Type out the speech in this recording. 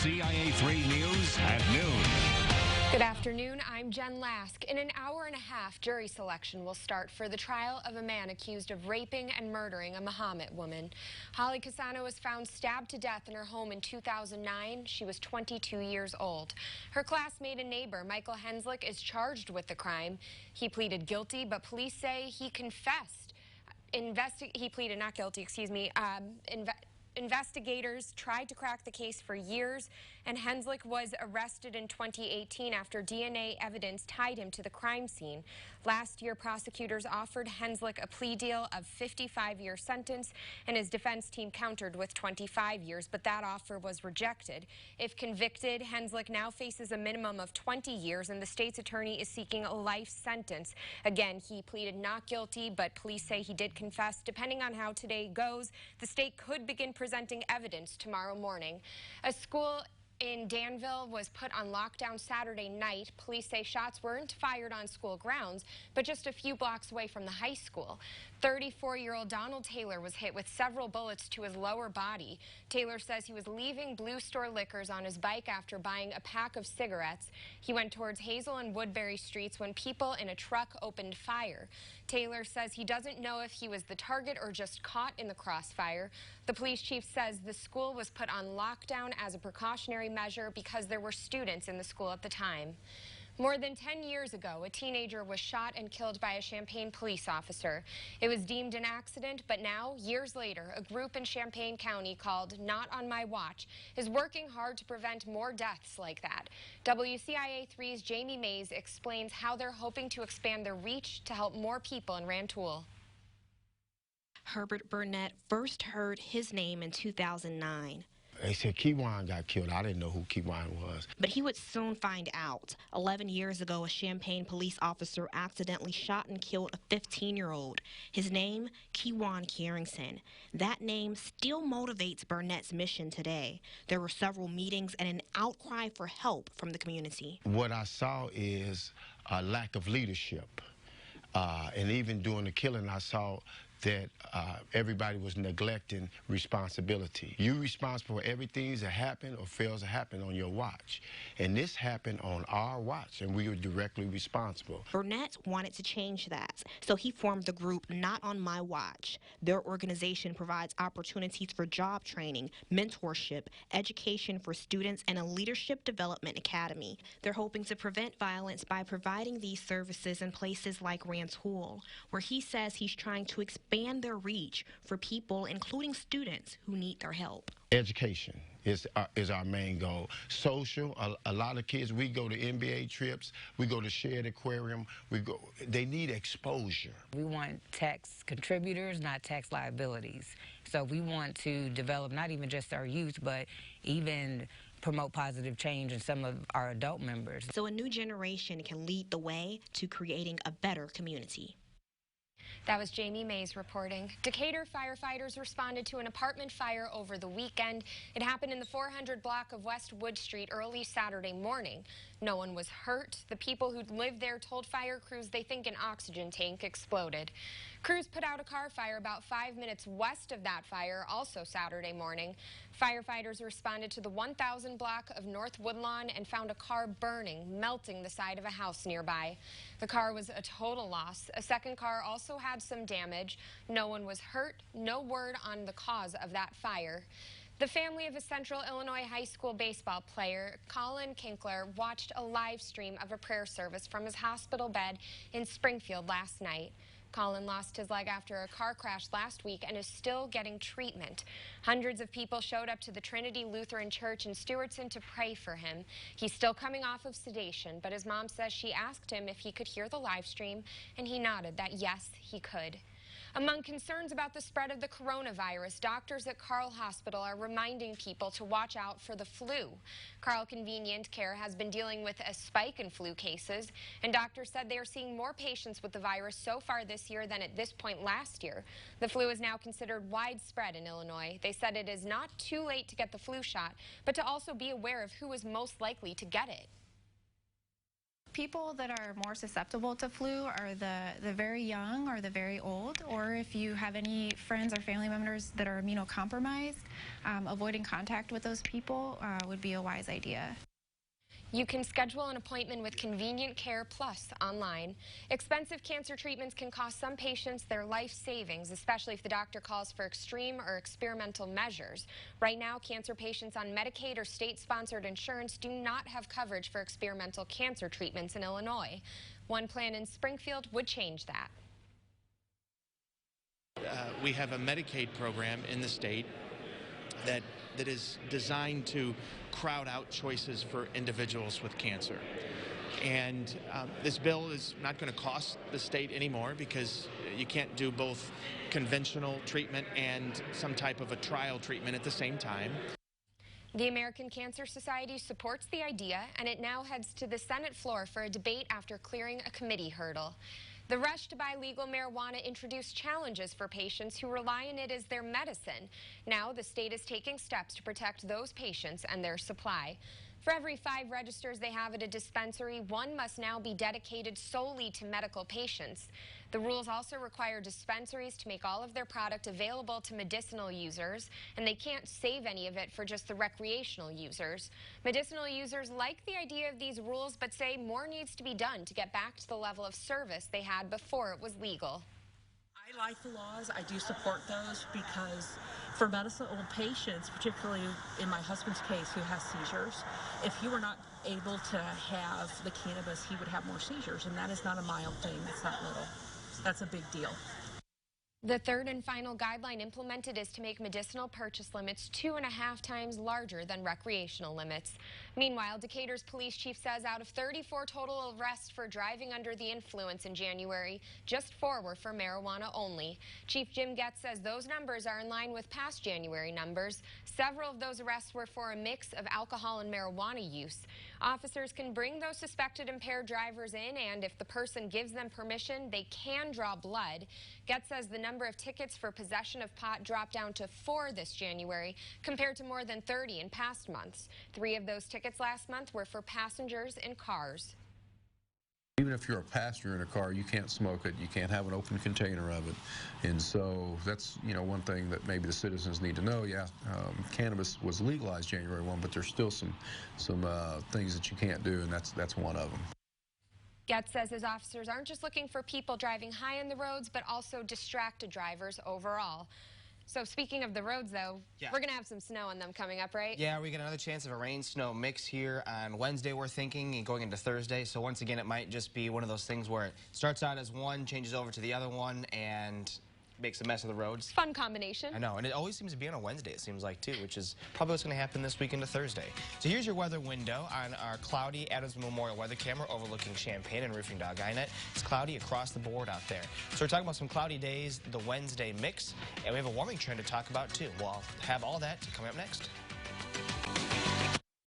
WCIA 3 News at noon. Good afternoon, I'm Jen Lask. In an hour and a half, jury selection will start for the trial of a man accused of raping and murdering a Muhammad woman. Holly Casano was found stabbed to death in her home in 2009. She was 22 years old. Her classmate and neighbor, Michael Henslick, is charged with the crime. He pleaded guilty, but police say he confessed. He pleaded not guilty, excuse me. Investigators tried to crack the case for years, and Henslick was arrested in 2018 after DNA evidence tied him to the crime scene. Last year, prosecutors offered Henslick a plea deal of 55-year sentence, and his defense team countered with 25 years, but that offer was rejected. If convicted, Henslick now faces a minimum of 20 years, and the state's attorney is seeking a life sentence. Again, he pleaded not guilty, but police say he did confess. Depending on how today goes, the state could begin presenting evidence tomorrow morning. A school in Danville was put on lockdown Saturday night. Police say shots weren't fired on school grounds, but just a few blocks away from the high school. 34-year-old Donald Taylor was hit with several bullets to his lower body. Taylor says he was leaving Blue Store Liquors on his bike after buying a pack of cigarettes. He went towards Hazel and Woodbury Streets when people in a truck opened fire. Taylor says he doesn't know if he was the target or just caught in the crossfire. The police chief says the school was put on lockdown as a precautionary measure because there were students in the school at the time. More than 10 years ago, a teenager was shot and killed by a Champaign police officer. It was deemed an accident, but now, years later, a group in Champaign County called Not on My Watch is working hard to prevent more deaths like that. WCIA 3's Jamie Mays explains how they're hoping to expand their reach to help more people in Rantoul. Herbert Burnett first heard his name in 2009. They said Keywan got killed. I didn't know who Keywan was. But he would soon find out. 11 years ago, a Champaign police officer accidentally shot and killed a 15-year-old. His name, Keywan Carrington. That name still motivates Burnett's mission today. There were several meetings and an outcry for help from the community. What I saw is a lack of leadership. And even during the killing, I saw that everybody was neglecting responsibility. You're responsible for everything that happen or fails to happen on your watch. And this happened on our watch, and we were directly responsible. Burnett wanted to change that, so he formed the group Not on My Watch. Their organization provides opportunities for job training, mentorship, education for students, and a leadership development academy. They're hoping to prevent violence by providing these services in places like Rantoul, where he says he's trying to expand their reach for people, including students, who need their help. Education is our main goal. Social, a lot of kids, we go to NBA trips, we go to Shared Aquarium, they need exposure. We want tax contributors, not tax liabilities. So we want to develop not even just our youth, but even promote positive change in some of our adult members. So a new generation can lead the way to creating a better community. That was Jamie Mays reporting. Decatur firefighters responded to an apartment fire over the weekend. It happened in the 400 block of West Wood Street early Saturday morning. No one was hurt. The people who lived there told fire crews they think an oxygen tank exploded. Crews put out a car fire about 5 minutes west of that fire, also Saturday morning. Firefighters responded to the 1000 block of North Woodlawn and found a car burning, melting the side of a house nearby. The car was a total loss. A second car also had some damage. No one was hurt. No word on the cause of that fire. The family of a Central Illinois high school baseball player, Colin Kinkler, watched a live stream of a prayer service from his hospital bed in Springfield last night. Colin lost his leg after a car crash last week and is still getting treatment. Hundreds of people showed up to the Trinity Lutheran Church in Stewartson to pray for him. He's still coming off of sedation, but his mom says she asked him if he could hear the live stream, and he nodded that yes, he could. Among concerns about the spread of the coronavirus, doctors at Carle Hospital are reminding people to watch out for the flu. Carle Convenient Care has been dealing with a spike in flu cases, and doctors said they are seeing more patients with the virus so far this year than at this point last year. The flu is now considered widespread in Illinois. They said it is not too late to get the flu shot, but to also be aware of who is most likely to get it. People that are more susceptible to flu are the very young or the very old, or if you have any friends or family members that are immunocompromised, avoiding contact with those people would be a wise idea. You can schedule an appointment with Convenient Care Plus online. Expensive cancer treatments can cost some patients their life savings, especially if the doctor calls for extreme or experimental measures. Right now, cancer patients on Medicaid or state-sponsored insurance do not have coverage for experimental cancer treatments in Illinois. One plan in Springfield would change that. We have a Medicaid program in the state that is designed to crowd out choices for individuals with cancer. And this bill is not going to cost the state anymore because you can't do both conventional treatment and some type of a trial treatment at the same time. The American Cancer Society supports the idea, and it now heads to the Senate floor for a debate after clearing a committee hurdle. The rush to buy legal marijuana introduced challenges for patients who rely on it as their medicine. Now the state is taking steps to protect those patients and their supply. For every 5 registers they have at a dispensary, 1 must now be dedicated solely to medical patients. The rules also require dispensaries to make all of their product available to medicinal users, and they can't save any of it for just the recreational users. Medicinal users like the idea of these rules, but say more needs to be done to get back to the level of service they had before it was legal. I like the laws. I do support those because for medicinal patients, particularly in my husband's case who has seizures, if he were not able to have the cannabis, he would have more seizures, and that is not a mild thing. It's not little. That's a big deal. The third and final guideline implemented is to make medicinal purchase limits 2.5 times larger than recreational limits. Meanwhile, Decatur's police chief says out of 34 total arrests for driving under the influence in January, just 4 were for marijuana only. Chief Jim Getz says those numbers are in line with past January numbers. Several of those arrests were for a mix of alcohol and marijuana use. Officers can bring those suspected impaired drivers in, and if the person gives them permission, they can draw blood. Getz says the number of tickets for possession of pot dropped down to 4 this January, compared to more than 30 in past months. 3 of those tickets last month were for passengers in cars. Even if you're a passenger in a car, you can't smoke it. You can't have an open container of it. And so that's, one thing that maybe the citizens need to know. Yeah, cannabis was legalized January 1, but there's still some things that you can't do, and that's one of them. Getz says his officers aren't just looking for people driving high on the roads, but also distracted drivers overall. So speaking of the roads, though, we're going to have some snow on them coming up, right? Yeah, we get another chance of a rain-snow mix here on Wednesday, we're thinking, and going into Thursday. So once again, it might just be one of those things where it starts out as one, changes over to the other one, and makes a mess of the roads. Fun combination. I know, and it always seems to be on a Wednesday, it seems like, too, which is probably what's going to happen this week into Thursday. So here's your weather window on our cloudy Adams Memorial weather camera overlooking Champaign and Roofing Dog Eyenet. It's cloudy across the board out there. So we're talking about some cloudy days, the Wednesday mix, and we have a warming trend to talk about, too. We'll have all that coming up next.